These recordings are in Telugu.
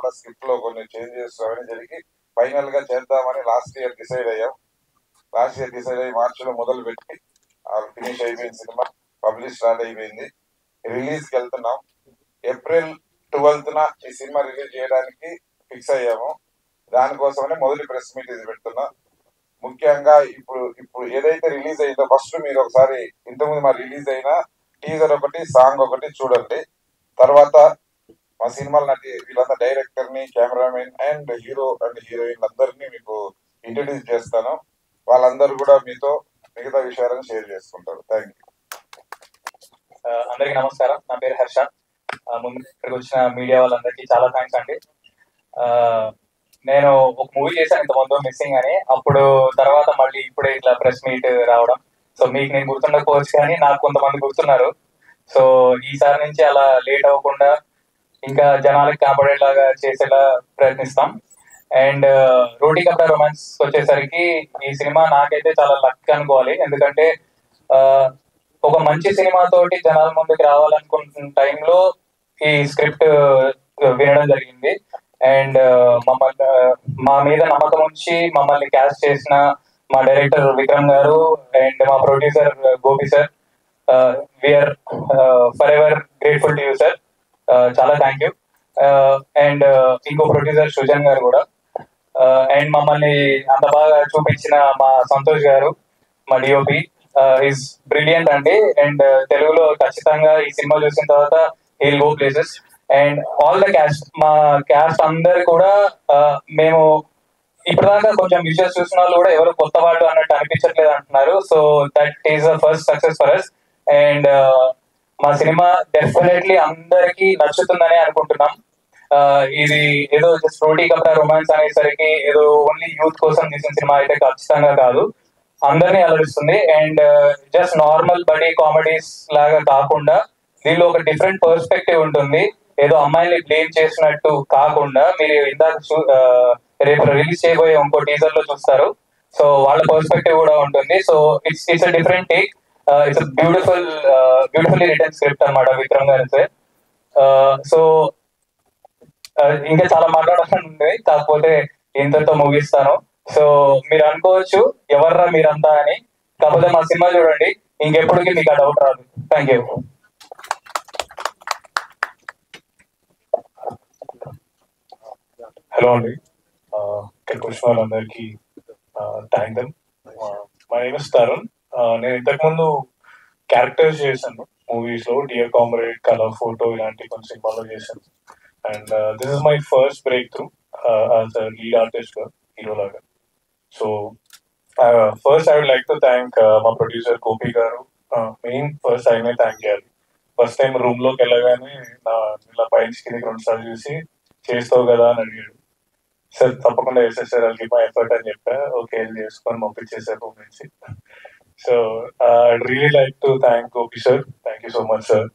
కూడా స్క్రిప్ట్ లో కొన్ని చేంజెస్ అవన్నీ జరిగి ఫైనల్ గా చేద్దామని లాస్ట్ ఇయర్ డిసైడ్ అయ్యాం. లాస్ట్ ఇయర్ డిసైడ్ అయ్యి మార్చిలో మొదలు పెట్టి ఫినిష్ అయిపోయింది. సినిమా పబ్లిష్ స్టార్ట్ అయిపోయింది. రిలీజ్ కి వెళ్తున్నాం. ఏప్రిల్ 12న ఈ సినిమా రిలీజ్ చేయడానికి ఫిక్స్ అయ్యాము. దానికోసమనే మొదటి ప్రెస్ మీట్ ఇది పెడుతున్నా. ముఖ్యంగా ఇప్పుడు ఏదైతే రిలీజ్ అయిందో ఫస్ట్ మీరు ఒకసారి ఇంతకుముందు మా రిలీజ్ అయిన టీజర్ ఒకటి, సాంగ్ ఒకటి చూడండి. తర్వాత మా సినిమాల నటి వీళ్ళంతా డైరెక్టర్ ని, cameraman and hero and heroine అందరినీ మీకు ఇంట్రడ్యూస్ చేస్తాను. వాళ్ళందరూ కూడా మీతో మిగతా విషయాలను షేర్ చేసుకుంటారు. Thank you. అందరికీ నమస్కారం. నా పేరు హర్ష. ముందు ఇక్కడికి వచ్చిన మీడియా వాళ్ళందరికీ చాలా థ్యాంక్స్ అండి. నేను ఒక మూవీ చేశాను ఇంతకుముందు, మిస్సింగ్ అని. అప్పుడు తర్వాత మళ్ళీ ఇప్పుడే ఇట్లా ప్రెస్ మీట్ రావడం. సో మీకు నేను గుర్తుండకపోవచ్చు, కానీ నాకు కొంతమంది గుర్తున్నారు. సో ఈసారి నుంచి అలా లేట్ అవ్వకుండా ఇంకా జనాలకు కనబడేలాగా చేసేలా ప్రయత్నిస్తాం. అండ్ రోటీ కప్డా రొమాన్స్ వచ్చేసరికి ఈ సినిమా నాకైతే చాలా లక్ అనుకోవాలి. ఎందుకంటే ఒక మంచి సినిమాతోటి జనాల ముందుకు రావాలనుకుంటున్న టైంలో ఈ స్క్రిప్ట్ వినడం జరిగింది. అండ్ మమ్మల్ని మా మీద నమ్మకం ఉంచి మమ్మల్ని క్యాస్ట్ చేసిన మా డైరెక్టర్ విక్రమ్ గారు అండ్ మా producer Gopi sir, we're forever grateful to you sir. చాలా థ్యాంక్ యూ. అండ్ ఇంకో ప్రొడ్యూసర్ సృజన్ గారు కూడా. అండ్ మమ్మల్ని అంత బాగా చూపించిన మా సంతోష్ గారు, మా డిఓపి, ఈజ్ బ్రిలియంట్ అండి. అండ్ తెలుగులో ఖచ్చితంగా ఈ సినిమా చూసిన తర్వాత he'll go places. And all the cast, మా క్యాస్ట్ అందరు కూడా మేము ఇప్పటిదాకా కొంచెం విజువల్స్ చూసిన వాళ్ళు కూడా ఎవరు కొత్త వాళ్ళు అన్నట్టు అనిపించట్లేదు అంటున్నారు. So that is the first success for us. And మా సినిమా డెఫినెట్లీ అందరికి నచ్చుతుందని అనుకుంటున్నాం. ఇది ఏదో జస్ట్ రోటీ కప్డా రొమాన్స్ అనేసరికి ఏదో ఓన్లీ యూత్ కోసం తీసిన సినిమా అయితే ఖచ్చితంగా కాదు, అందరినీ అలరిస్తుంది. And just normal buddy comedies లాగా కాకుండా దీనిలో ఒక డిఫరెంట్ పర్స్పెక్టివ్ ఉంటుంది. ఏదో అమ్మాయిని బ్లేమ్ చేసినట్టు కాకుండా మీరు ఇందాక రేపు రిలీజ్ చేయబోయే ఇంకో టీజర్ లో చూస్తారు. సో వాళ్ళ పర్స్పెక్టివ్ కూడా ఉంటుంది. So it's a different take. It's beautifully written script అనమాట విక్రమ్ గారి సార్. సో ఇంకా చాలా మాట్లాడాలని ఉంది, కాకపోతే ఇంతతో ముగిస్తాను. సో మీరు అనుకోవచ్చు ఎవర్రా మీరంతా అని, కాకపోతే మా సినిమా చూడండి, ఇంకెప్పటికీ మీకు ఆ డౌట్ రాదు. Thank you. హలో అండి, ఇక్కడికి వచ్చిన వాళ్ళందరికీ thank them. My name is Tarun. నేను ఇంతకుముందు క్యారెక్టర్స్ చేశాను మూవీస్ లో, డియర్ కామ్రేడ్, కలర్ ఫోటో ఇలాంటి కొన్ని సినిమాలో చేశాను. And this is my first breakthrough as a lead artist గా, హీరో లాగా. So first I would like to thank మా ప్రొడ్యూసర్ గోపి గారు. మెయిన్ ఫస్ట్ ఆయనే థ్యాంక్ చేయాలి. ఫస్ట్ టైం రూమ్ లోకి వెళ్ళగానే ఇలా పైన కిందకి 2 సార్లు చూసి చేస్తావు కదా అని అడిగాడు. సార్ తప్పకుండా చేసేసారు, అది మా ఎఫర్ట్ అని చెప్పా. ఓకే వెళ్ళి చేసుకొని పంపించేసారు రూమ్ నుంచి. So I'd really like to thank Gopi sir. Thank you so much sir.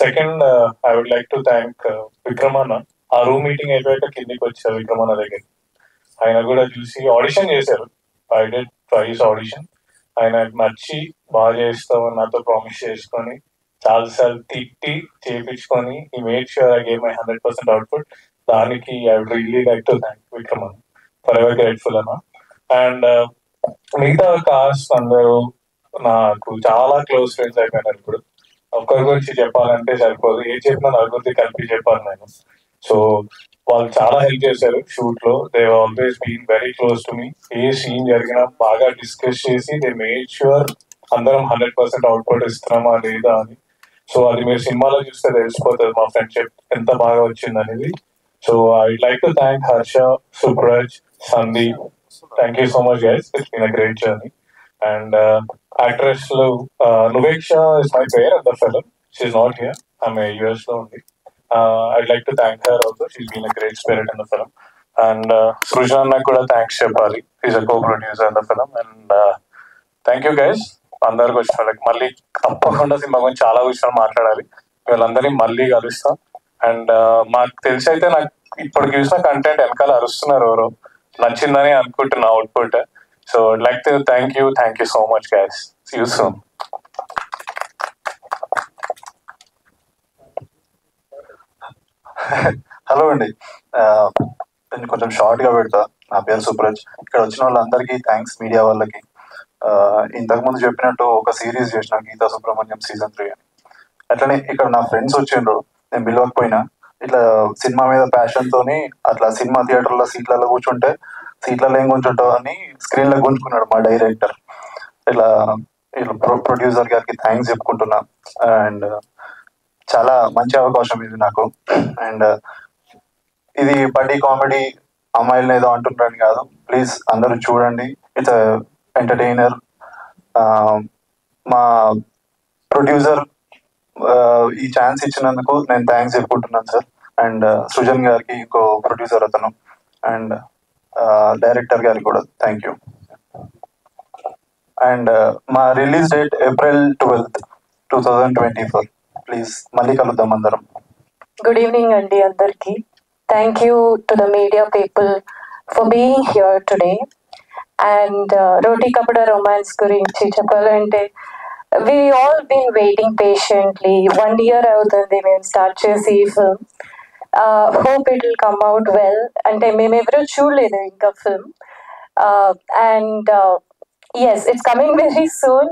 Second I would like to thank విక్రమన్న. ఆ రూమ్ మీటింగ్ అయిపోయాక కిందికి వచ్చారు విక్రమన్న దగ్గర. ఆయన కూడా చూసి ఆడిషన్ చేశారు. I did twice audition. ఆయన నచ్చి బాగా చేస్తామని నాతో ప్రామిస్ చేసుకొని చాలాసార్లు తిట్టి చేయించుకొని ఈ made sure I gave my 100% output. దానికి I would really like to thank Vikram అన్న. ఫర్ ఎవర్ గ్రేట్ఫుల్ అన్న. అండ్ మిగతా కాస్ట్ అందరూ నాకు చాలా క్లోజ్ ఫ్రెండ్స్ అయిపోయినారు. ఇప్పుడు ఒక్కరి గురించి చెప్పాలంటే సరిపోదు, ఏ చెప్పినా నలుగురికి కలిపి చెప్పాను నేను. సో వాళ్ళు చాలా హెల్ప్ చేశారు షూట్ లో. They always been very close to me. ఏ సీన్ జరిగినా బాగా డిస్కస్ చేసి దే మేడ్ ష్యూర్ అందరం 100% అవుట్పుట్ ఇస్తున్నామా లేదా అని. సో అది మీరు సినిమాలో చూస్తే తెలిసిపోతుంది మా ఫ్రెండ్షిప్ ఎంత బాగా వచ్చింది అనేది. So I like to thank Harsha, Subraj, Sandeep. Thank you so much guys, it's been a great journey. And actress లో Nuveksha is my pair at the film. She's not here, ఆమె యుఎస్ లో ఉంది. I'd like to thank her also. She's been a great spirit in the film. And Srujan కూడా థ్యాంక్స్ చెప్పాలి. He's a co-producer in the film. And thank you guys. అందరికి వచ్చిన వాళ్ళకి మళ్ళీ తప్పకుండా సినిమా గురించి చాలా విషయాలు మాట్లాడాలి. వీళ్ళందరినీ మళ్ళీ కలుస్తాం. అండ్ మాకు తెలిసి అయితే నాకు ఇప్పుడు చూసిన కంటెంట్ వెనకాల అరుస్తున్నారు ఎవరో, నచ్చిందని అనుకుంటున్నా output. So like to thank you so much guys. See you soon. Hello అండి. నేను కొంచెం షార్ట్గా పెడతా. నా పేరు సుప్రజ్. ఇక్కడ వచ్చిన వాళ్ళందరికీ థ్యాంక్స్, మీడియా వాళ్ళకి. ఇంతకుముందు చెప్పినట్టు ఒక సిరీస్ చేసిన గీతా సుబ్రహ్మణ్యం సీజన్ 3 అని. అట్లనే ఇక్కడ నా ఫ్రెండ్స్ వచ్చిండ్రు, నేను పిలవకపోయినా ఇట్లా సినిమా మీద ప్యాషన్తోని అట్లా సినిమా థియేటర్లో సీట్లలో కూర్చుంటే సీట్లలో ఏం కూర్చుంటావు అని స్క్రీన్లో గుంజుకున్నాడు మా డైరెక్టర్. ఇట్లా ఇట్లా ప్రొడ్యూసర్ గారికి థ్యాంక్స్ చెప్పుకుంటున్నా. అండ్ చాలా మంచి అవకాశం ఇది నాకు. అండ్ ఇది బడ్డీ కామెడీ అమ్మాయిలను ఏదో అంటున్నాను కాదు, ప్లీజ్ అందరూ చూడండి. It's entertainer. మా ప్రొడ్యూసర్ ఈ ఛాన్స్ ఇచ్చినందుకు నేను థ్యాంక్స్ చెప్పుకుంటున్నాను సార్. అండ్ సృజన్ గారికి, ఇంకో ప్రొడ్యూసర్ అతను, అండ్ డైరెక్టర్ గారికి కూడా థ్యాంక్ యూ. అండ్ మా release date April 12th, 2024. Please మళ్ళీ కలుద్దాం అందరం. Good evening, Andy Andarki. Thank you to the media people for being here today. And Roti Kapda Romance gurinchi cheppalante, we all been waiting patiently. 1 year avuthundi మేము స్టార్ట్ చేసి ఈ film. Hope it will come out well. అంటే మేము ఎవరు చూడలేదు ఇంకా film. And yes, it's coming very soon.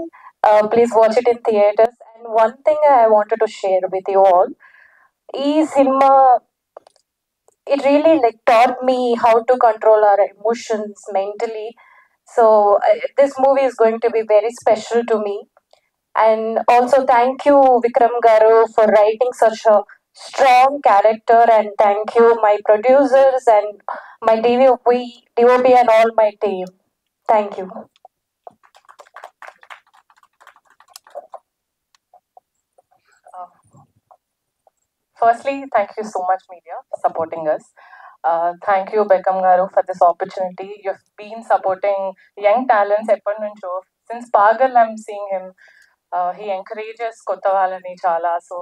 Please watch it in theaters. And one thing I wanted to share with you all, ఈ cinema, it really like taught me how to control our emotions mentally. So this movie is going to be very special to me. And also thank you Vikram Garu for writing such a strong character, and thank you my producers and my DOP and all my team. Thank you. Firstly, thank you so much, media, for supporting us. Thank you, Beckham Garu, for this opportunity. You've been supporting young talents since Pagal. I'm seeing him. He encourages kotta valani chala, so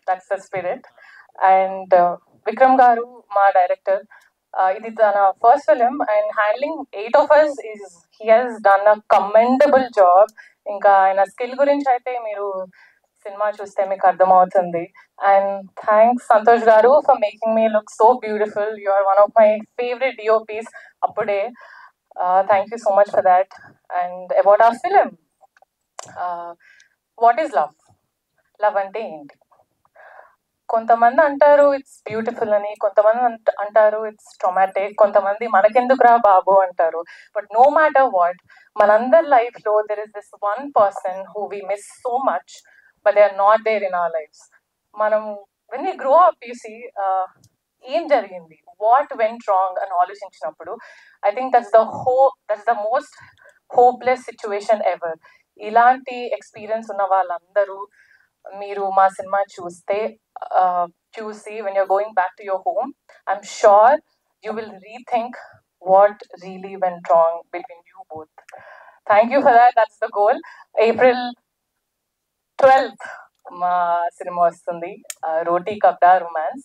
that's the spirit. And Vikram Garu, my director, it is our first film, and handling 8 of us he has done a commendable job. Inka aina skill gurinchi aithe meeru cinema చూస్తే మీకు అర్థమవుతుంది. And thanks Santosh garu for making me look so beautiful. You are one of my favourite DOPs అప్పుడే. Thank you so much for that. And about our film, what is love? Love అంటే ఏంటి? కొంతమంది అంటారు ఇట్స్ బ్యూటిఫుల్ అని, కొంతమంది అంటారు ఇట్స్ ట్రామాటిక్, కొంతమంది మనకెందుకురా బాబు అంటారు. బట్ నో మ్యాటర్ వాట్, మనందరి లైఫ్లో there is this one person who we miss so much, but they are not there in our lives. Manam, when we grow up, you see, ఏం జరిగింది, what went wrong అని ఆలోచించినప్పుడు I think that's the most hopeless situation ever. ఇలాంటి ఎక్స్పీరియన్స్ ఉన్న వాళ్ళందరూ మీరు మా సినిమా చూసి when you're going back to your home, I'm sure you will rethink what really went wrong between you both. Thank you for that. That's the goal. April 12th మా సినిమా వస్తుంది, Roti Kapda romance.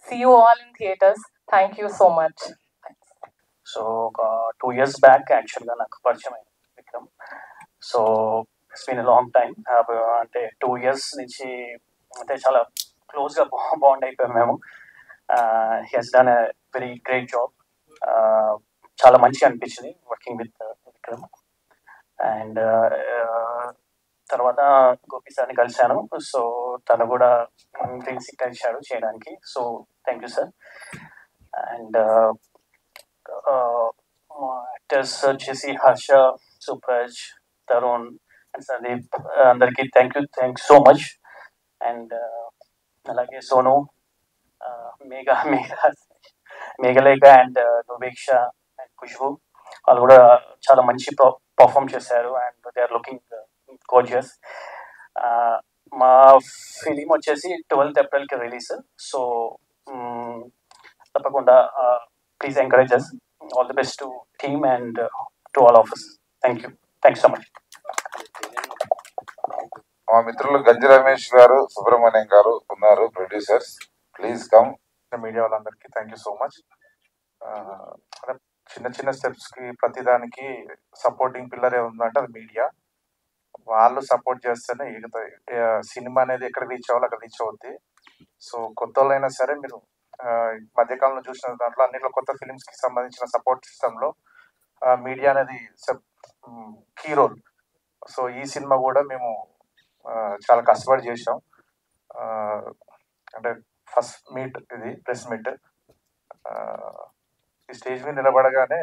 See you all in theaters. Thank you so much. So ఒక 2 years బ్యాక్ యాక్చువల్గా నాకు పరిచయం అయింది Vikram. So it's been a long time. అంటే 2 years నుంచి అంటే చాలా క్లోజ్గా బాండ్ అయిపోయాం మేము. He he's done a very great job. చాలా మంచిగా అనిపించింది వర్కింగ్ విత్ విక్రమ్. అండ్ తర్వాత గోపి సార్ని కలిశాను. సో తను కూడా గ్రీన్ కలిశాడు చేయడానికి. So thank you sir. And actors వచ్చేసి హర్ష, సుప్రజ్, తరుణ్ అండ్ సందీప్, అందరికీ థ్యాంక్ సో మచ్. అండ్ అలాగే సోను, మేఘలేఖ అండ్ నువేక్ష అండ్ ఖుష్బు, వాళ్ళు కూడా చాలా మంచి పర్ఫామ్ చేశారు. And they are looking gorgeous. మా ఫిలిం వచ్చేసి 12th April రిలీజ్. సో తప్పకుండా please encourage us. All the best to team and to all of us. Thank you so much. మా మిత్రులు గంజి రమేష్ గారు, సుబ్రహ్మణ్యం గారు ఉన్నారు, ప్రొడ్యూసర్స్. Please come. మీడియా వాళ్ళందరికీ థ్యాంక్ యూ సో మచ్. చిన్న స్టెప్స్కి ప్రతిదానికి సపోర్టింగ్ పిల్లరే ఉందంటే అది మీడియా. వాళ్ళు సపోర్ట్ చేస్తేనే ఎగుతాయి. సినిమా అనేది ఎక్కడ రీచ్ అవ్వాలి అక్కడ రీచ్ అవుద్ది. సో కొత్త వాళ్ళైనా సరే మీరు మధ్యకాలంలో చూసిన దాంట్లో అన్నిట్లో కొత్త ఫిలిమ్స్ కి సంబంధించిన సపోర్ట్ సిస్టమ్ లో మీడియా అనేది కీ రోల్. సో ఈ సినిమా కూడా మేము చాలా కష్టపడి చేసాం. అంటే ఫస్ట్ మీట్ ఇది ప్రెస్ మీట్. ఈ స్టేజ్ మీద నిలబడగానే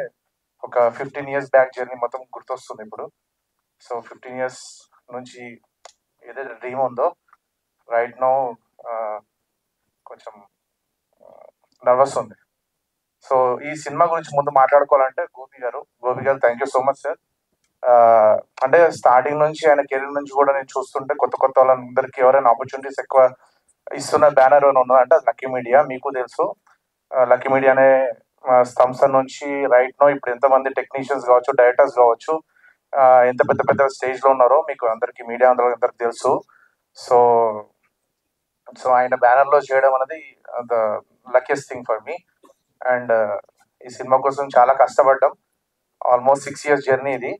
ఒక 15 years బ్యాక్ జర్నీ మొత్తం గుర్తొస్తుంది ఇప్పుడు. సో 15 years నుంచి ఏదైతే డ్రీమ్ ఉందో రైట్ నో కొంచెం నర్వస్ ఉంది. సో ఈ సినిమా గురించి ముందు మాట్లాడుకోవాలంటే గోపి గారు thank you so much sir. అంటే స్టార్టింగ్ నుంచి ఆయన కెరీర్ నుంచి కూడా నేను చూస్తుంటే కొత్త వాళ్ళందరికీ ఎవరైనా ఆపర్చునిటీస్ ఎక్కువ ఇస్తున్న బ్యానర్ ఏమైనా ఉన్నదంటే అది లక్కీ మీడియా. మీకు తెలుసు లక్కీ మీడియా అనే సంస్థ నుంచి రైట్ నో ఇప్పుడు ఎంతమంది టెక్నీషియన్స్ కావచ్చు, డైరెక్టర్స్ కావచ్చు, ఎంత పెద్ద స్టేజ్ లో ఉన్నారో మీకు అందరికి మీడియా అందరికి తెలుసు. సో ఆయన బ్యానర్ లో చేయడం అనేది the luckiest thing for me. And ఈ సినిమా కోసం చాలా కష్టపడ్డాం. ఆల్మోస్ట్ 6 years జర్నీ ఇది.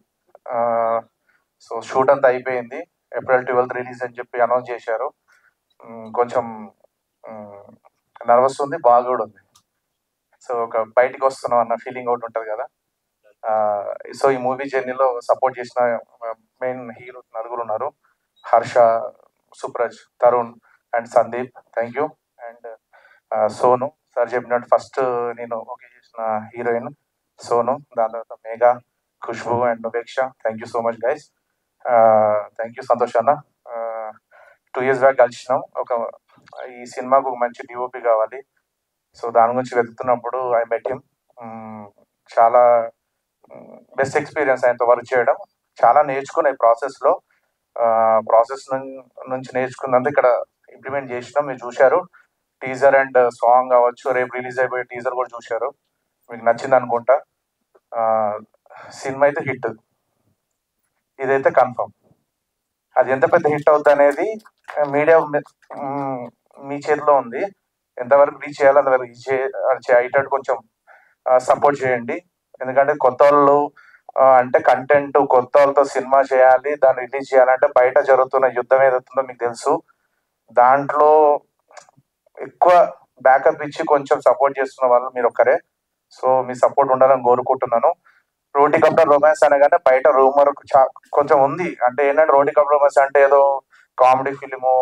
సో షూట్ అంతా అయిపోయింది. April 12th రిలీజ్ అని చెప్పి అనౌన్స్ చేశారు. కొంచెం నర్వస్ ఉంది, బాగా కూడా ఉంది. సో ఒక బయటికి వస్తున్నాం అన్న ఫీలింగ్ ఒకటి ఉంటుంది కదా. సో ఈ మూవీ జర్నీలో సపోర్ట్ చేసిన మెయిన్ హీరో నలుగురు ఉన్నారు. Harsha, Supraj, Tarun and Sandeep. Thank you. And Sonu sir చెప్పినట్టు ఫస్ట్ నేను ఓకే చేసిన హీరోయిన్ సోను, దాని తర్వాత Megha, Khushbu and Upeksha. Thank you so much guys. Thank you Santosh అన్న. 2 years బ్యాక్ కలిసినాం. ఈ సినిమాకు ఒక మంచి డిఓపి కావాలి. సో దాని గురించి వెతుకుతున్నప్పుడు ఐ మెట్ హిమ్. చాలా బెస్ట్ ఎక్స్పీరియన్స్ ఆయనతో వర్క్ చేయడం. చాలా నేర్చుకున్న ఈ ప్రాసెస్లో. ప్రాసెస్ నుంచి నేర్చుకున్నందుకు ఇక్కడ ఇంప్లిమెంట్ చేసినాం. మీరు చూశారు టీజర్ అండ్ సాంగ్ కావచ్చు, రేపు రిలీజ్ అయిపోయే టీజర్ కూడా చూశారు. మీకు నచ్చింది అనుకుంటా. సినిమా అయితే హిట్, ఇదైతే కన్ఫర్మ్. అది ఎంత పెద్ద హిట్ అవుతుంది అనేది మీడియా మీ చేతిలో ఉంది. ఎంతవరకు రీచ్ చేయాలో అంతవరకు రీచ్ అయ్యేటట్టు కొంచెం సపోర్ట్ చేయండి. ఎందుకంటే కొత్త వాళ్ళు అంటే కంటెంట్ కొత్త వాళ్ళతో సినిమా చేయాలి, దాన్ని రిలీజ్ చేయాలంటే బయట జరుగుతున్న యుద్ధం ఏదవుతుందో మీకు తెలుసు. దాంట్లో ఎక్కువ బ్యాకప్ ఇచ్చి కొంచెం సపోర్ట్ చేస్తున్న వాళ్ళు మీరు ఒక్కరే. సో మీ సపోర్ట్ ఉండాలని కోరుకుంటున్నాను. రోటీ కప్టర్ రొమాన్స్ అనగానే బయట రూమర్ కొంచెం ఉంది. అంటే ఏంటంటే రోటీ కప్టర్ రొమాన్స్ అంటే ఏదో కామెడీ ఫిలిము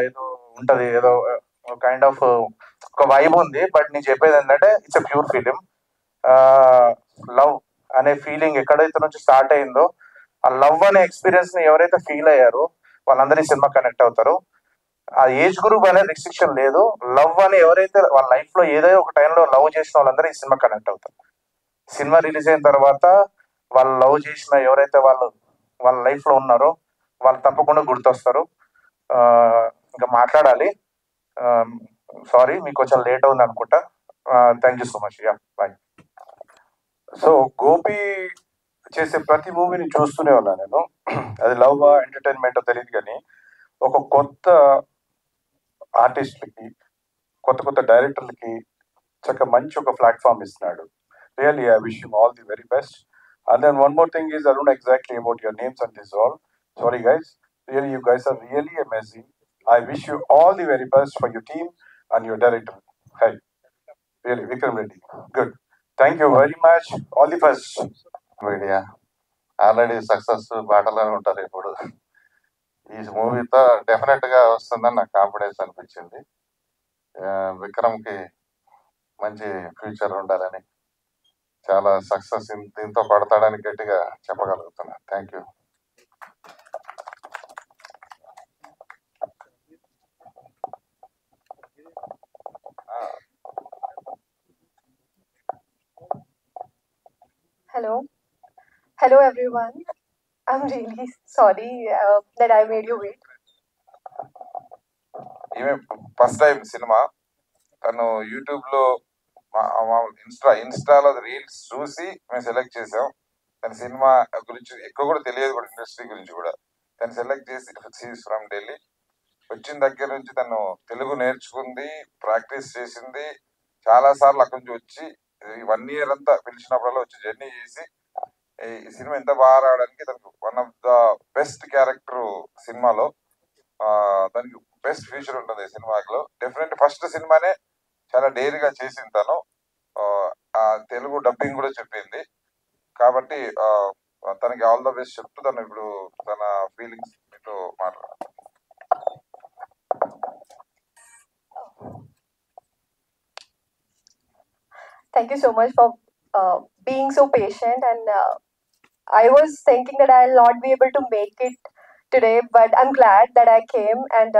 ఏదో ఉంటది, ఏదో కైండ్ ఆఫ్ ఒక వైబ్ ఉంది. బట్ నేను చెప్పేది ఏంటంటే it's a pure film. Love అనే ఫీలింగ్ ఎక్కడైతే నుంచి స్టార్ట్ అయిందో ఆ లవ్ అనే ఎక్స్పీరియన్స్ ని ఎవరైతే ఫీల్ అయ్యారో వాళ్ళందరూ ఈ సినిమా కనెక్ట్ అవుతారు. ఆ ఏజ్ గ్రూప్ అనేది రిస్ట్రిక్షన్ లేదు. లవ్ అని ఎవరైతే వాళ్ళ లైఫ్ లో ఏదో ఒక టైంలో లవ్ చేసిన వాళ్ళందరూ ఈ సినిమా కనెక్ట్ అవుతారు. సినిమా రిలీజ్ అయిన తర్వాత వాళ్ళు లవ్ చేసిన ఎవరైతే వాళ్ళ లైఫ్ లో ఉన్నారో వాళ్ళు తప్పకుండా గుర్తొస్తారు. ఇంకా మాట్లాడాలి. సారీ మీకు కొంచెం లేట్ అవుతుంది అనుకుంటా. Thank you so much. Ya bye. So Gopi చేసే ప్రతి మూవీని చూస్తూనే ఉన్నాను నేను. అది లవ్ ఎంటర్టైన్మెంట్ తెలియదు కానీ ఒక కొత్త ఆర్టిస్టులకి, కొత్త డైరెక్టర్లకి చక్కగా మంచి ఒక ప్లాట్ఫామ్ ఇస్తున్నాడు. Really I wish you all the very best. And then one more thing is I don't exactly about your names and this all. Sorry guys, really you guys are really amazing. I wish you all the very best for your team and your director. Hey, really, Vikram Reddy. Good. Thank you very much. All the best. Media already success బాటలోనే ఉంటారు. ఇప్పుడు ఈ మూవీతో డెఫినెట్ గా వస్తుందని నాకు కాన్ఫిడెన్స్ అనిపించింది. విక్రమ్ కి మంచి ఫ్యూచర్ ఉండాలని, చాలా సక్సెస్ దీంతో పడతాడని గట్టిగా చెప్పగలుగుతున్నా. Thank you. Hello everyone. I'm really sorry that I made you wait. ఈమె ఫస్ట్ టైం సినిమా. తను యూట్యూబ్ లో ఇన్స్టాలో రీల్స్ చూసి మేము సెలెక్ట్ చేసాం. తన సినిమా గురించి ఎక్కువ కూడా తెలియదు, కూడా ఇండస్ట్రీ గురించి కూడా. తను సెలెక్ట్ చేసి ఫ్రమ్ ఢిల్లీ వచ్చిన దగ్గర నుంచి తను తెలుగు నేర్చుకుంది, ప్రాక్టీస్ చేసింది. చాలా సార్లు అక్కడి నుంచి వచ్చి 1 year అంతా పిలిచినప్పుడల్లా వచ్చి జర్నీ చేసి ఈ సినిమా ఎంత బాగా రావడానికి తనకు one of the best character సినిమాలో. దానికి బెస్ట్ ఫ్యూచర్ ఉంటుంది ఈ సినిమాలో. డెఫినెట్ ఫస్ట్ సినిమానే చాలా డేర్గా చేసింది తను. ఆ తెలుగు డబ్బింగ్ కూడా చెప్పింది. కాబట్టి తనకి ఆల్ ద బెస్ట్ చెప్తూ తను ఇప్పుడు తన ఫీలింగ్స్ మీతో మాట్లాడారు. Thank you so much for being so patient. And I was thinking that I'll not be able to make it today, but I'm glad that I came. And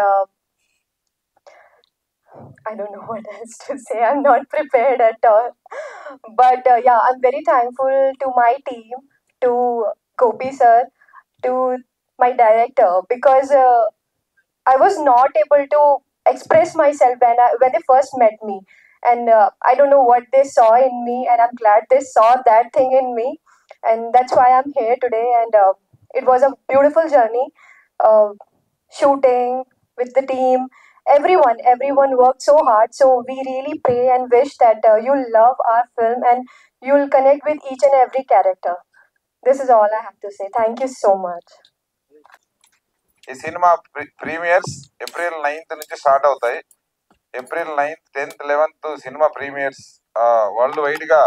I don't know what else to say. I'm not prepared at all. But yeah, I'm very thankful to my team, to Gopi sir, to my director, because I was not able to express myself when they first met me, and I don't know what they saw in me, and I'm glad they saw that thing in me, and that's why I'm here today. And it was a beautiful journey, uh, shooting with the team. Everyone worked so hard. So we really pray and wish that you'll love our film and you'll connect with each and every character. This is all I have to say. Thank you so much. ఈ సినిమా ప్రీమియర్స్ ఏప్రిల్ 9th నుంచి స్టార్ట్ అవుతాయి. April 9th, 10th, 11th cinema premieres world wide గా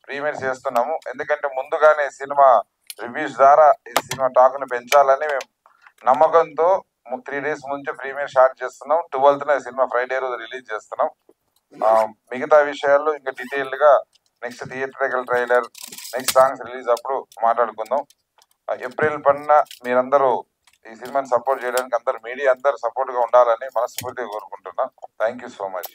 ప్రీమియర్స్ చేస్తున్నాము. ఎందుకంటే ముందుగానే సినిమా రివ్యూస్ ద్వారా ఈ సినిమా టాక్ ని పెంచాలని మేము నమ్మకంతో 3 days ముందు ప్రీమియర్ స్టార్ట్ చేస్తున్నాం. 12th సినిమా ఫ్రైడే రోజు రిలీజ్ చేస్తున్నాం. మిగతా విషయాల్లో ఇంకా డీటెయిల్డ్ గా next theatrical trailer, next songs release అప్పుడు మాట్లాడుకుందాం. ఏప్రిల్ 10న మీరందరూ ఈ సినిమాని సపోర్ట్ చేయడానికి అందరు మీడియా అందరు సపోర్ట్ గా ఉండాలని మనస్ఫూర్తిగా కోరుకుంటున్నా. Thank you so much.